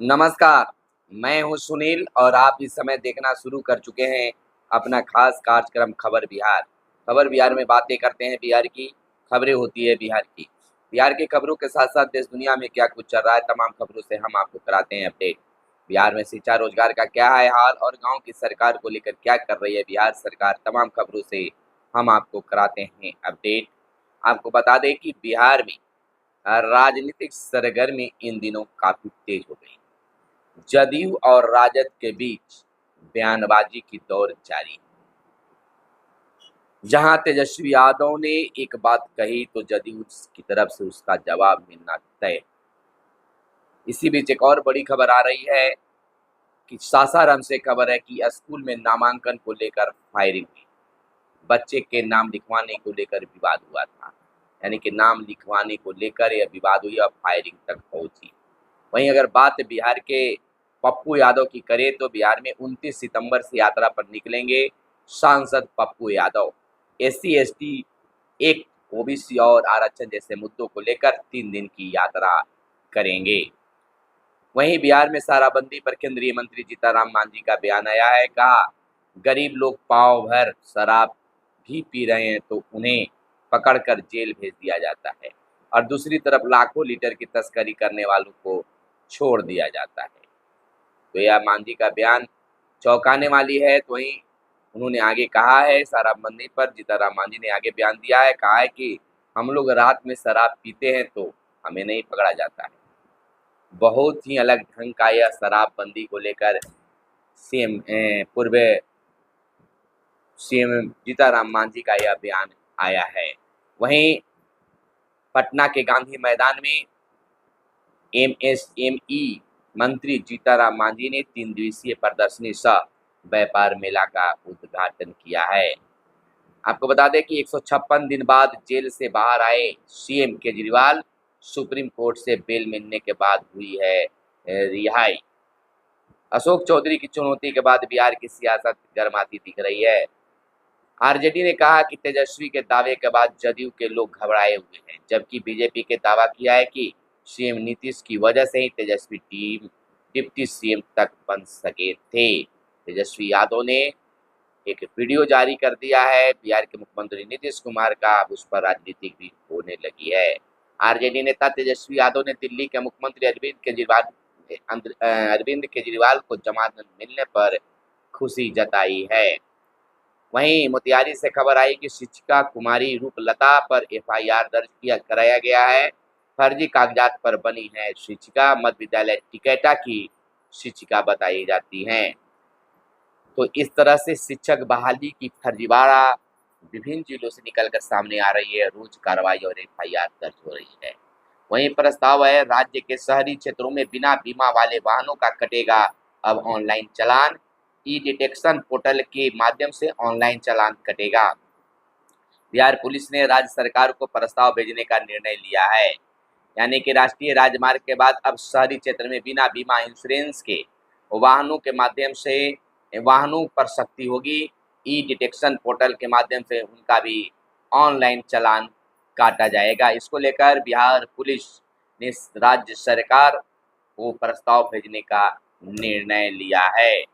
नमस्कार, मैं हूं सुनील और आप इस समय देखना शुरू कर चुके हैं अपना खास कार्यक्रम खबर बिहार। खबर बिहार में बातें करते हैं बिहार की, खबरें होती है बिहार की। बिहार की खबरों के साथ-साथ देश दुनिया में क्या कुछ चल रहा है, तमाम खबरों से हम आपको कराते हैं अपडेट। बिहार में शिक्षा रोजगार का क्या है हाल और गाँव की सरकार को लेकर क्या कर रही है बिहार सरकार, तमाम खबरों से हम आपको कराते हैं अपडेट। आपको बता दें कि बिहार में राजनीतिक सरगर्मी इन दिनों काफ़ी तेज हो गई। जदयू और राजद के बीच बयानबाजी की दौर जारी। जहां तेजस्वी यादव ने एक बात कही तो जदयू की तरफ से उसका जवाब मिलना तय। इसी बीच एक और बड़ी खबर आ रही है कि सासाराम से खबर है कि स्कूल में नामांकन को लेकर फायरिंग हुई। बच्चे के नाम लिखवाने को लेकर विवाद हुआ था, यानी कि नाम लिखवाने को लेकर यह विवाद हुई और फायरिंग तक पहुंची। वहीं अगर बात बिहार के पप्पू यादव की करें तो बिहार में 29 सितंबर से यात्रा पर निकलेंगे सांसद पप्पू यादव। एससी एसटी एक ओबीसी और आरक्षण जैसे मुद्दों को लेकर 3 दिन की यात्रा करेंगे। वहीं बिहार में शराबबंदी पर केंद्रीय मंत्री जीतनराम मांझी का बयान आया है। कहा, गरीब लोग पाव भर शराब भी पी रहे हैं तो उन्हें पकड़कर जेल भेज दिया जाता है और दूसरी तरफ लाखों लीटर की तस्करी करने वालों को छोड़ दिया जाता है। तो यह मांझी का बयान चौंकाने वाली है। तो वहीं उन्होंने आगे कहा है, शराबबंदी पर जीतनराम मांझी ने आगे बयान दिया है, कहा है कि हम लोग रात में शराब पीते हैं तो हमें नहीं पकड़ा जाता है। बहुत ही अलग ढंग का यह शराबबंदी को लेकर सीएम पूर्व सीएम जीतनराम मांझी का यह बयान आया है। वहीं पटना के गांधी मैदान में एमएसएमई मंत्री जीतनराम मांझी ने 3 दिवसीय प्रदर्शनी सह व्यापार मेला का उद्घाटन किया है। आपको बता दें कि 156 दिन बाद जेल से बाहर आए सीएम केजरीवाल, सुप्रीम कोर्ट से बेल मिलने के बाद हुई है रिहाई। अशोक चौधरी की चुनौती के बाद बिहार की सियासत गर्माती दिख रही है। आरजेडी ने कहा कि तेजस्वी के दावे के बाद जदयू के लोग घबराए हुए हैं, जबकि बीजेपी के दावा किया है कि सीएम नीतीश की वजह से ही तेजस्वी टीम डिप्टी सीएम तक बन सके थे। तेजस्वी यादव ने एक वीडियो जारी कर दिया है बिहार के मुख्यमंत्री नीतीश कुमार का, अब उस पर राजनीति भी होने लगी है। आरजेडी नेता तेजस्वी यादव ने दिल्ली के मुख्यमंत्री अरविंद केजरीवाल को जमानत मिलने पर खुशी जताई है। वहीं मोतिहारी से खबर आई कि शिक्षिका कुमारी रूपलता पर एफआईआर दर्ज कराया गया है। फर्जी कागजात पर बनी है शिक्षिका, मध्य विद्यालय टिकैता की शिक्षिका बताई जाती हैं। तो इस तरह से शिक्षक बहाली की फर्जीवाड़ा विभिन्न जिलों से निकलकर सामने आ रही है। रोज कार्रवाई और एफआईआर दर्ज हो रही है। वहीं प्रस्ताव है, राज्य के शहरी क्षेत्रों में बिना बीमा वाले वाहनों का कटेगा अब ऑनलाइन चालान। ई डिटेक्शन पोर्टल के माध्यम से ऑनलाइन चालान कटेगा। बिहार पुलिस ने राज्य सरकार को प्रस्ताव भेजने का निर्णय लिया है, यानी कि राष्ट्रीय राजमार्ग के बाद अब शहरी क्षेत्र में बिना बीमा इंश्योरेंस के वाहनों के माध्यम से वाहनों पर सख्ती होगी। ई डिटेक्शन पोर्टल के माध्यम से उनका भी ऑनलाइन चालान काटा जाएगा। इसको लेकर बिहार पुलिस ने राज्य सरकार को प्रस्ताव भेजने का निर्णय लिया है।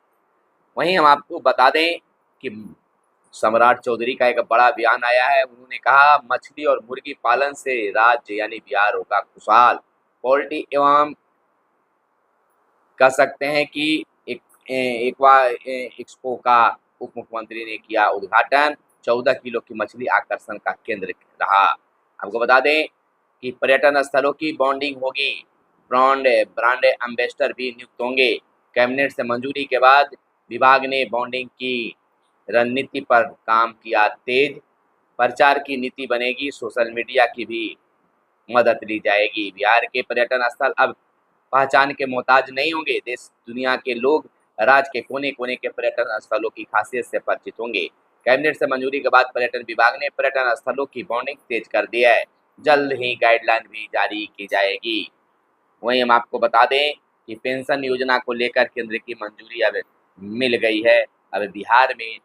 वहीं हम आपको बता दें कि सम्राट चौधरी का एक बड़ा बयान आया है। उन्होंने कहा, मछली और मुर्गी पालन से राज्य यानी बिहार होगा खुशहाल। पोल्ट्री एवं कह सकते हैं कि एक्वा एक्सपो का उप मुख्यमंत्री ने किया उद्घाटन। 14 किलो की मछली आकर्षण का केंद्र रहा। आपको बता दें कि पर्यटन स्थलों की बॉन्डिंग होगी। ब्रांड एम्बेसडर भी नियुक्त होंगे। कैबिनेट से मंजूरी के बाद विभाग ने बॉन्डिंग की रणनीति पर काम किया तेज। प्रचार की नीति बनेगी, सोशल मीडिया की भी मदद ली जाएगी। बिहार के पर्यटन स्थल अब पहचान के मोहताज नहीं होंगे। देश दुनिया के लोग राज्य के कोने कोने के पर्यटन स्थलों की खासियत से परिचित होंगे। कैबिनेट से मंजूरी के बाद पर्यटन विभाग ने पर्यटन स्थलों की बॉन्डिंग तेज कर दिया है। जल्द ही गाइडलाइन भी जारी की जाएगी। वहीं हम आपको बता दें कि पेंशन योजना को लेकर केंद्र की मंजूरी अब मिल गई है। अब बिहार में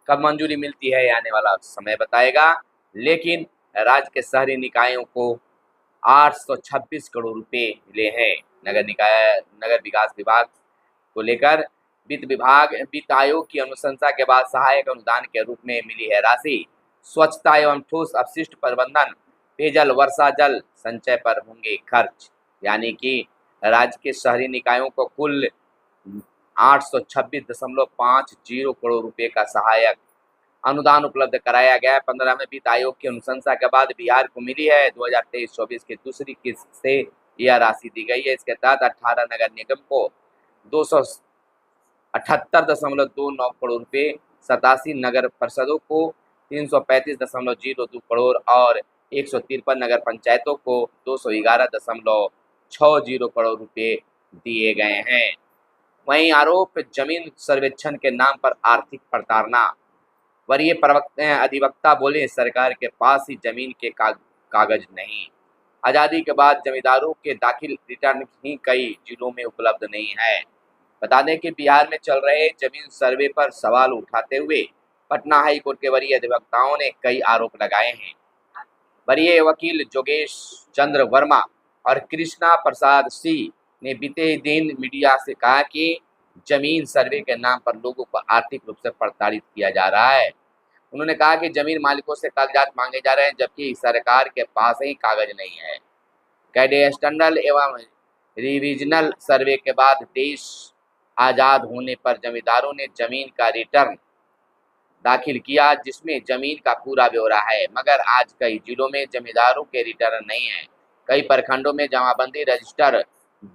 कब मंजूरी मिलती है आने वाला समय बताएगा, लेकिन राज्य के शहरी निकायों को 826 करोड़ रुपए मिले हैं। नगर निकाय नगर विकास विभाग को लेकर वित्त आयोग की अनुशंसा के बाद सहायक अनुदान के रूप में मिली है राशि। स्वच्छता एवं ठोस अपशिष्ट प्रबंधन, पेयजल, वर्षा जल संचय पर होंगे खर्च। यानी कि राज्य के शहरी निकायों को कुल 826.50 करोड़ रुपए का सहायक अनुदान उपलब्ध कराया गया है। 15वें वित्त आयोग की अनुशंसा के बाद बिहार को मिली है 2023-24 की दूसरी किस्त से यह राशि दी गई है। इसके तहत 18 नगर निगम को 278.29 करोड़ रुपए, 87 नगर परिषदों को 335.02 करोड़ और 153 नगर पंचायतों को 211.60 करोड़ रुपए दिए गए हैं। वहीं आरोप जमीन सर्वेक्षण के नाम पर आर्थिक प्रताड़ना। वरीय अधिवक्ता बोले, सरकार के पास ही जमीन के कागज नहीं। आज़ादी के बाद जमींदारों के दाखिल रिटर्न ही कई जिलों में उपलब्ध नहीं है। बता दें कि बिहार में चल रहे जमीन सर्वे पर सवाल उठाते हुए पटना हाई कोर्ट के वरीय अधिवक्ताओं ने कई आरोप लगाए हैं। वरीय वकील जोगेश चंद्र वर्मा और कृष्णा प्रसाद सिंह ने बीते दिन मीडिया से कहा कि जमीन सर्वे के नाम पर लोगों को आर्थिक रूप से प्रताड़ित किया जा रहा है। उन्होंने कहा कि जमीन मालिकों से कागजात मांगे जा रहे हैं, जबकि सरकार के पास ही कागज नहीं है। कैडेस्ट्रल एवं रिविजनल सर्वे के बाद देश आज़ाद होने पर जमींदारों ने जमीन का रिटर्न दाखिल किया, जिसमें जमीन का पूरा ब्यौरा है, मगर आज कई जिलों में जमींदारों के रिटर्न नहीं है। कई प्रखंडों में जमाबंदी रजिस्टर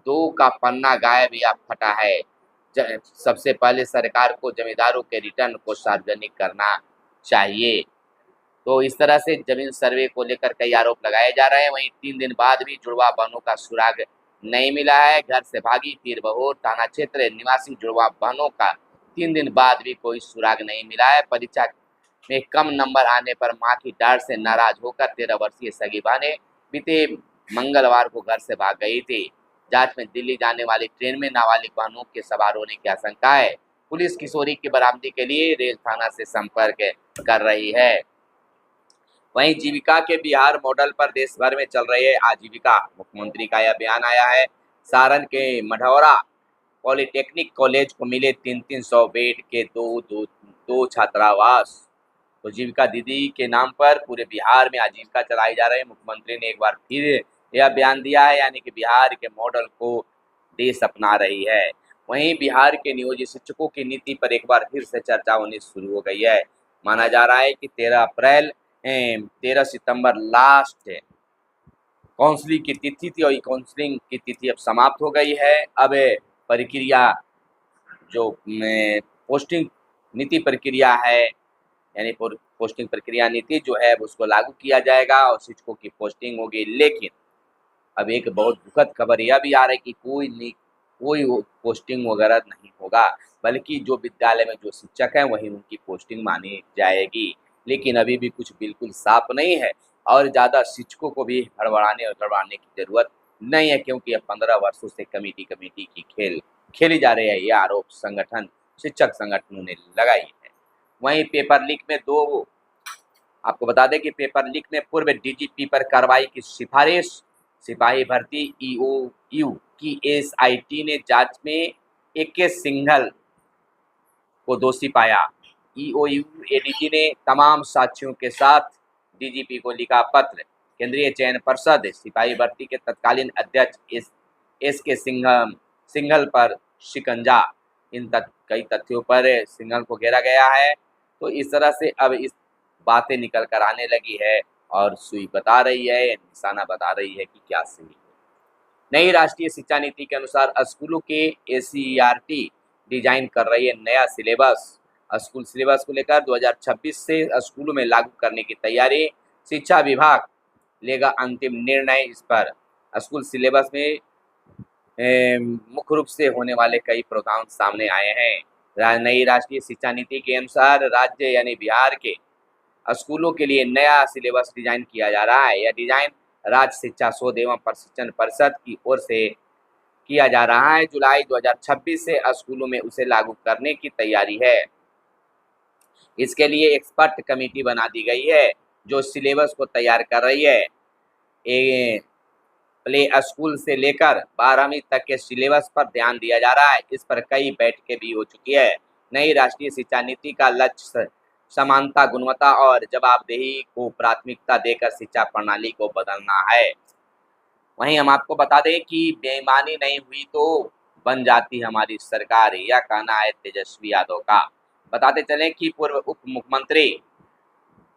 2 का पन्ना गायब या फटा है। सबसे पहले सरकार को जमींदारों के रिटर्न को सार्वजनिक करना चाहिए। तो इस तरह से जमीन सर्वे को लेकर कई आरोप लगाए जा रहे हैं। वहीं 3 दिन बाद भी जुड़वा बहनों का सुराग नहीं मिला है। घर से भागी पीरबहोर थाना क्षेत्र निवासी जुड़वा बहनों का 3 दिन बाद भी कोई सुराग नहीं मिला है। परीक्षा में कम नंबर आने पर मां की डांट से नाराज होकर 13 वर्षीय सगी बहनें बीते मंगलवार को घर से भाग गई थी। जांच में दिल्ली जाने वाली ट्रेन में नाबालिग बहनों के सवार होने की आशंका है। पुलिस किशोरी की बरामदी के लिए रेल थाना से संपर्क कर रही है। वहीं जीविका के बिहार मॉडल पर देश भर में चल रही है आजीविका। मुख्यमंत्री का यह बयान आया है। सारण के मढ़ौरा पॉलिटेक्निक कॉलेज को मिले 300 बेड के दो छात्रावास। तो जीविका दीदी के नाम पर पूरे बिहार में आजीविका चलाई जा रही है। मुख्यमंत्री ने एक बार फिर यह बयान दिया है, यानी कि बिहार के मॉडल को देश अपना रही है। वहीं बिहार के नियोजित शिक्षकों की नीति पर एक बार फिर से चर्चा होनी शुरू हो गई है। माना जा रहा है कि 13 सितंबर लास्ट काउंसलिंग की तिथि थी और ये काउंसलिंग की तिथि अब समाप्त हो गई है। अब प्रक्रिया जो पोस्टिंग नीति प्रक्रिया है, यानी पोस्टिंग प्रक्रिया नीति जो है उसको लागू किया जाएगा और शिक्षकों की पोस्टिंग होगी। लेकिन अब एक बहुत दुखद खबर यह भी आ रही है कि कोई पोस्टिंग वगैरह नहीं होगा, बल्कि जो विद्यालय में जो शिक्षक हैं वही उनकी पोस्टिंग मानी जाएगी। लेकिन अभी भी कुछ बिल्कुल साफ नहीं है और ज़्यादा शिक्षकों को भी हड़बड़ाने और गड़बड़ाने की जरूरत नहीं है, क्योंकि अब 15 वर्षों से कमेटी की खेल खेली जा रही है। यह आरोप शिक्षक संगठनों ने लगाई है। वहीं पेपर लीक में आपको बता दें कि पेपर लीक में पूर्व डीजीपी पर कार्रवाई की सिफारिश। सिपाही भर्ती ईओयू की एसआईटी ने जांच में AK सिंघल को दोषी पाया। ईओयू एडीजी ने तमाम साक्ष्यों के साथ डीजीपी को लिखा पत्र। केंद्रीय चयन परिषद सिपाही भर्ती के तत्कालीन अध्यक्ष SK सिंघल पर शिकंजा। कई तथ्यों पर सिंघल को घेरा गया है। तो इस तरह से अब इस बातें निकल कर आने लगी है और सुई बता रही है, निशाना बता रही है कि क्या सही है। नई राष्ट्रीय शिक्षा नीति के अनुसार स्कूलों के ACERT डिजाइन कर रही है नया सिलेबस। स्कूल सिलेबस को लेकर 2026 से स्कूलों में लागू करने की तैयारी। शिक्षा विभाग लेगा अंतिम निर्णय इस पर। स्कूल सिलेबस में मुख्य रूप से होने वाले कई प्रावधान सामने आए हैं। नई राष्ट्रीय शिक्षा नीति के अनुसार राज्य यानी बिहार के स्कूलों के लिए नया सिलेबस डिजाइन किया जा रहा है। यह डिजाइन राज्य शिक्षा शोध एवं प्रशिक्षण परिषद की ओर से किया जा रहा है। जुलाई 2026 से स्कूलों में उसे लागू करने की तैयारी है। इसके लिए एक्सपर्ट कमेटी बना दी गई है जो सिलेबस को तैयार कर रही है। प्ले स्कूल से लेकर 12वीं तक के सिलेबस पर ध्यान दिया जा रहा है। इस पर कई बैठकें भी हो चुकी है। नई राष्ट्रीय शिक्षा नीति का लक्ष्य समानता, गुणवत्ता और जवाबदेही को प्राथमिकता देकर शिक्षा प्रणाली को बदलना है। वहीं हम आपको बता दें कि बेईमानी नहीं हुई तो बन जाती हमारी सरकार, यह कहना है तेजस्वी यादव का। बताते चलें कि पूर्व उप मुख्यमंत्री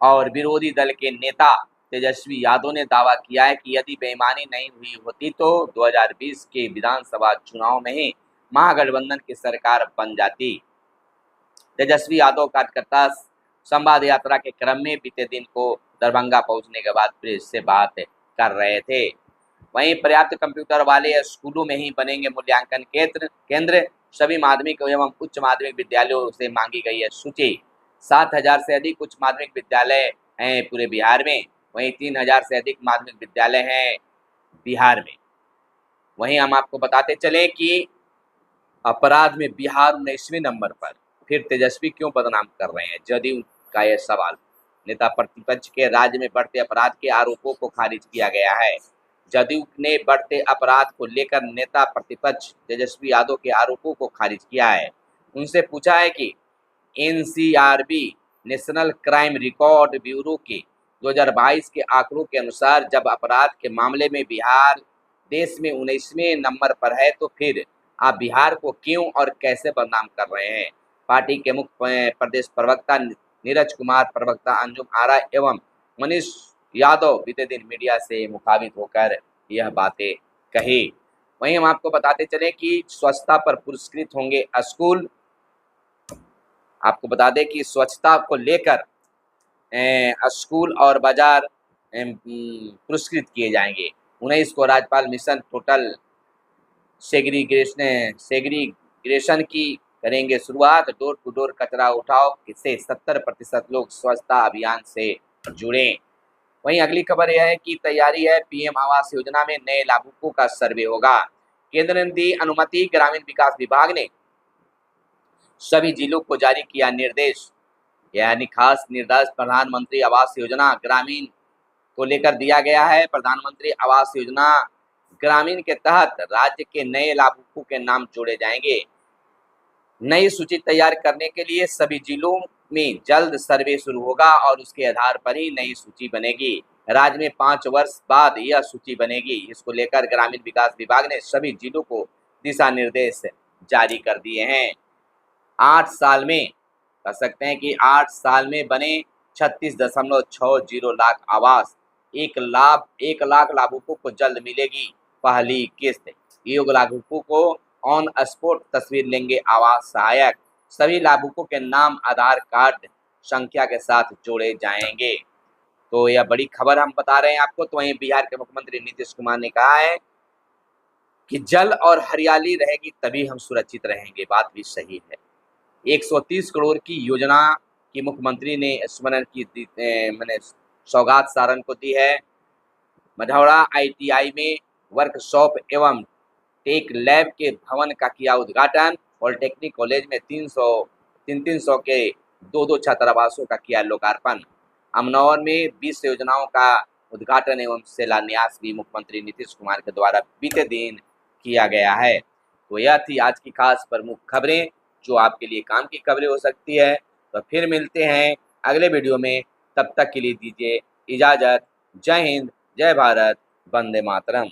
और विरोधी दल के नेता तेजस्वी यादव ने दावा किया है कि यदि बेईमानी नहीं हुई होती तो 2020 के विधानसभा चुनाव में ही महागठबंधन की सरकार बन जाती। तेजस्वी यादव कार्यकर्ता संवाद यात्रा के क्रम में बीते दिन को दरभंगा पहुंचने के बाद प्रेस से बात कर रहे थे। वहीं पर्याप्त कंप्यूटर वाले स्कूलों में ही बनेंगे मूल्यांकन केंद्र। सभी माध्यमिक एवं उच्च माध्यमिक विद्यालयों से मांगी गई है सूची। 7,000 से अधिक उच्च माध्यमिक विद्यालय हैं पूरे बिहार में। वहीं 3,000 से अधिक माध्यमिक विद्यालय हैं बिहार में। वहीं हम आपको बताते चले कि अपराध में बिहार 19वें नंबर पर। फिर तेजस्वी क्यों बदनाम कर रहे हैं, जदयू का यह सवाल। नेता प्रतिपक्ष के राज्य में बढ़ते अपराध के आरोपों को खारिज किया गया है। जदयू ने बढ़ते अपराध को लेकर नेता प्रतिपक्ष तेजस्वी यादव के आरोपों को खारिज किया है। उनसे पूछा है कि NCRB national crime record bureau के 2022 के आंकड़ों के अनुसार जब अपराध के मामले में बिहार देश में 19वें नंबर पर है तो फिर आप बिहार को क्यों और कैसे बदनाम कर रहे हैं। पार्टी के मुख्य प्रदेश प्रवक्ता नीरज कुमार, प्रवक्ता अंजुम आरा एवं मनीष यादव बीते दिन मीडिया से मुखातिब होकर यह बातें कही। वहीं हम आपको बताते चले कि स्वच्छता पर पुरस्कृत होंगे स्कूल। आपको बता दें कि स्वच्छता को लेकर स्कूल और बाजार पुरस्कृत किए जाएंगे। 19 को राज्यपाल मिशन टोटल सेग्रीगेशन की करेंगे शुरुआत। डोर टू डोर कचरा उठाओ से 70% लोग स्वच्छता अभियान से जुड़े। वहीं अगली खबर यह है कि तैयारी है पीएम आवास योजना में नए लाभुकों का सर्वे होगा। केंद्र ने दी अनुमति। ग्रामीण विकास विभाग ने सभी जिलों को जारी किया निर्देश, यानी खास निर्देश प्रधानमंत्री आवास योजना ग्रामीण को लेकर दिया गया है। प्रधानमंत्री आवास योजना ग्रामीण के तहत राज्य के नए लाभुकों के नाम जोड़े जाएंगे। नई सूची तैयार करने के लिए सभी जिलों में जल्द सर्वे शुरू होगा और उसके आधार पर ही नई सूची बनेगी। राज्य में 5 वर्ष बाद यह सूची बनेगी। इसको लेकर ग्रामीण विकास विभाग ने सभी जिलों को दिशा निर्देश जारी कर दिए हैं। 8 साल में कह सकते हैं कि 8 साल में बने 36.60 लाख आवास। 1 लाख लाभुकों को जल्द मिलेगी पहली किस्त। योग्य लाभुकों को ऑन स्पॉट तस्वीर लेंगे आवास सहायक। सभी लाभुकों के नाम आधार कार्ड संख्या के साथ जोड़े जाएंगे। तो यह बड़ी खबर हम बता रहे हैं आपको। तो वहीं बिहार के मुख्यमंत्री नीतीश कुमार ने कहा है कि जल और हरियाली रहेगी तभी हम सुरक्षित रहेंगे। बात भी सही है। 130 करोड़ की योजना की मुख्यमंत्री ने स्मरण की मैंने सौगात सारण को दी है। मझौड़ा ITI में वर्कशॉप एवं टेक लैब के भवन का किया उद्घाटन। पॉलिटेक्निक कॉलेज में 300 के 2 छात्रावासों का किया लोकार्पण। अमनौर में 20 योजनाओं का उद्घाटन एवं शिलान्यास भी मुख्यमंत्री नीतीश कुमार के द्वारा बीते दिन किया गया है। तो यह थी आज की खास प्रमुख खबरें जो आपके लिए काम की खबरें हो सकती है। तो फिर मिलते हैं अगले वीडियो में। तब तक के लिए दीजिए इजाज़त। जय हिंद, जय भारत, वंदे मातरम।